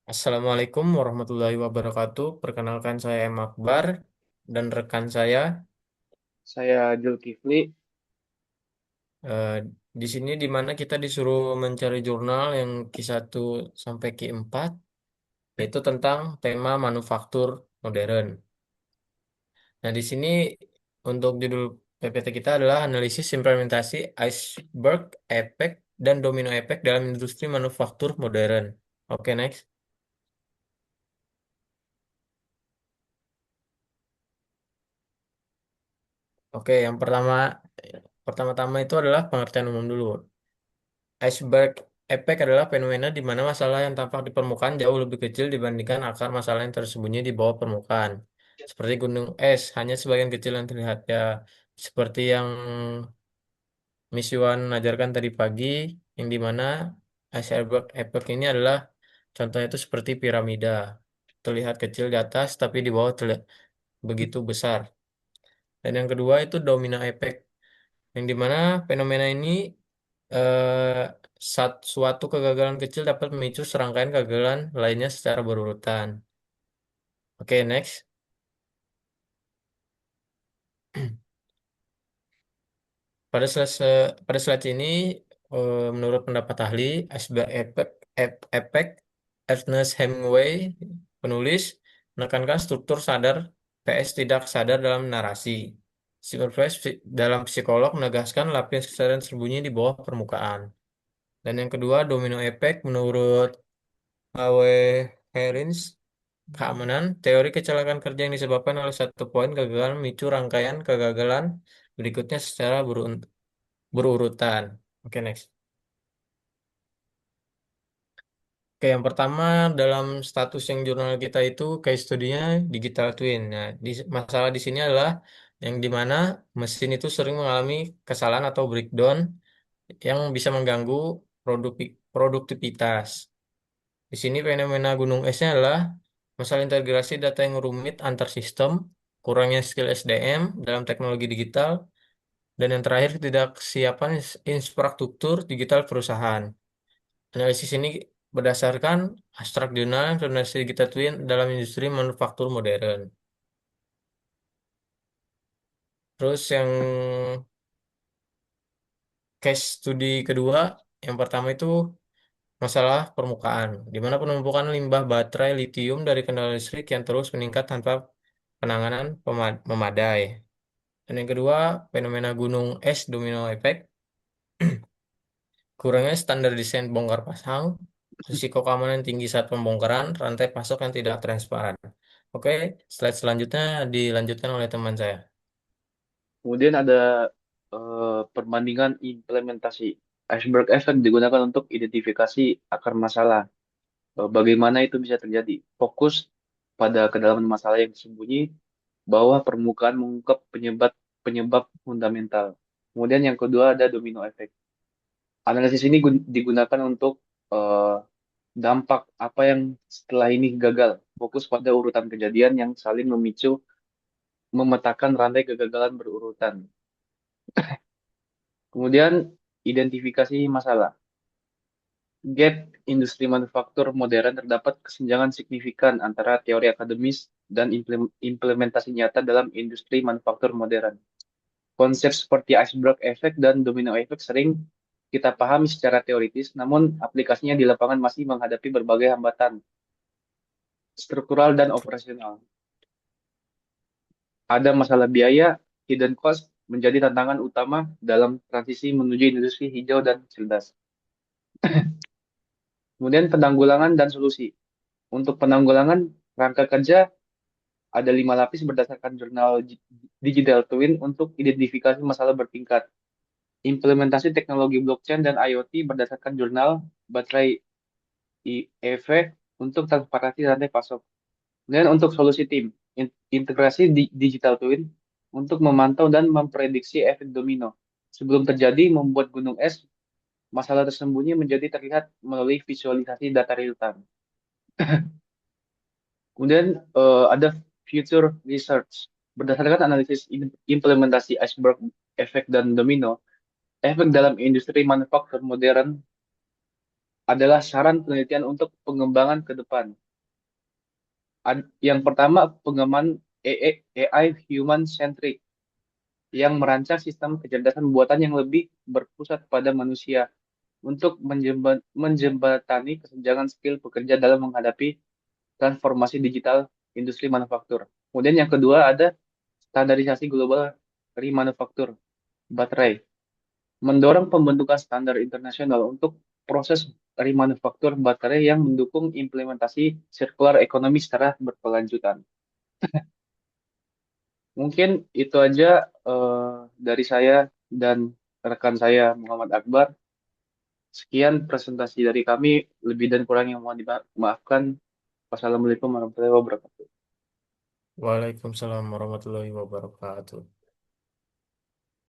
Assalamualaikum warahmatullahi wabarakatuh. Perkenalkan saya M. Akbar dan rekan saya. Saya Zulkifli. eh, di sini di mana kita disuruh mencari jurnal yang Q1 sampai Q4, yaitu tentang tema manufaktur modern. Nah, di sini untuk judul PPT kita adalah analisis implementasi iceberg effect dan domino effect dalam industri manufaktur modern. Oke, next. Oke, yang pertama-tama itu adalah pengertian umum dulu. Iceberg effect adalah fenomena di mana masalah yang tampak di permukaan jauh lebih kecil dibandingkan akar masalah yang tersembunyi di bawah permukaan. Seperti gunung es, hanya sebagian kecil yang terlihat ya. Seperti yang Miss Yuan ajarkan tadi pagi, yang di mana iceberg effect ini adalah contohnya itu seperti piramida. Terlihat kecil di atas, tapi di bawah terlihat begitu besar. Dan yang kedua itu domino effect, yang dimana fenomena ini suatu kegagalan kecil dapat memicu serangkaian kegagalan lainnya secara berurutan. Oke, next. Pada slide ini, menurut pendapat ahli, iceberg effect, Ernest Hemingway, penulis, menekankan struktur sadar PS tidak sadar dalam narasi. Supervise dalam psikolog menegaskan lapisan kesadaran tersembunyi di bawah permukaan. Dan yang kedua, domino effect menurut A.W. Herins, keamanan, teori kecelakaan kerja yang disebabkan oleh satu poin kegagalan memicu rangkaian kegagalan berikutnya secara berurutan. Oke, next. Oke, yang pertama dalam status yang jurnal kita itu case study-nya digital twin. Nah, masalah di sini adalah yang dimana mesin itu sering mengalami kesalahan atau breakdown yang bisa mengganggu produktivitas. Di sini fenomena gunung esnya adalah masalah integrasi data yang rumit antar sistem, kurangnya skill SDM dalam teknologi digital, dan yang terakhir ketidaksiapan infrastruktur digital perusahaan. Analisis ini berdasarkan abstrak jurnal implementasi digital twin dalam industri manufaktur modern. Terus yang case study kedua, yang pertama itu masalah permukaan, di mana penumpukan limbah baterai litium dari kendaraan listrik yang terus meningkat tanpa penanganan memadai. Dan yang kedua, fenomena gunung es domino effect, kurangnya standar desain bongkar pasang, risiko keamanan tinggi saat pembongkaran, rantai pasok yang tidak transparan. Oke, slide selanjutnya dilanjutkan oleh teman saya. Kemudian ada perbandingan implementasi. Iceberg effect digunakan untuk identifikasi akar masalah. Bagaimana itu bisa terjadi? Fokus pada kedalaman masalah yang sembunyi, bawah permukaan mengungkap penyebab penyebab fundamental. Kemudian yang kedua ada domino effect. Analisis ini digunakan untuk eh, dampak apa yang setelah ini gagal. Fokus pada urutan kejadian yang saling memicu, memetakan rantai kegagalan berurutan. Kemudian identifikasi masalah. Gap industri manufaktur modern terdapat kesenjangan signifikan antara teori akademis dan implementasi nyata dalam industri manufaktur modern. Konsep seperti iceberg effect dan domino effect sering kita pahami secara teoritis, namun aplikasinya di lapangan masih menghadapi berbagai hambatan struktural dan operasional. Ada masalah biaya, hidden cost menjadi tantangan utama dalam transisi menuju industri hijau dan cerdas. Kemudian penanggulangan dan solusi. Untuk penanggulangan rangka kerja ada 5 lapis berdasarkan jurnal Digital Twin untuk identifikasi masalah bertingkat. Implementasi teknologi blockchain dan IoT berdasarkan jurnal Baterai IEV untuk transparansi rantai pasok. Kemudian untuk solusi tim, integrasi Digital Twin untuk memantau dan memprediksi efek domino. Sebelum terjadi, membuat gunung es, masalah tersembunyi menjadi terlihat melalui visualisasi data real time. Kemudian ada future research. Berdasarkan analisis implementasi iceberg effect dan domino, efek dalam industri manufaktur modern adalah saran penelitian untuk pengembangan ke depan. Yang pertama, pengembangan AI human centric yang merancang sistem kecerdasan buatan yang lebih berpusat pada manusia untuk menjembatani kesenjangan skill pekerja dalam menghadapi transformasi digital industri manufaktur. Kemudian yang kedua ada standarisasi global remanufaktur baterai, mendorong pembentukan standar internasional untuk proses remanufaktur baterai yang mendukung implementasi circular economy secara berkelanjutan. Mungkin itu aja eh, dari saya dan rekan saya Muhammad Akbar. Sekian presentasi dari kami, lebih dan kurang yang mohon dimaafkan. Wassalamualaikum warahmatullahi wabarakatuh. Waalaikumsalam warahmatullahi wabarakatuh.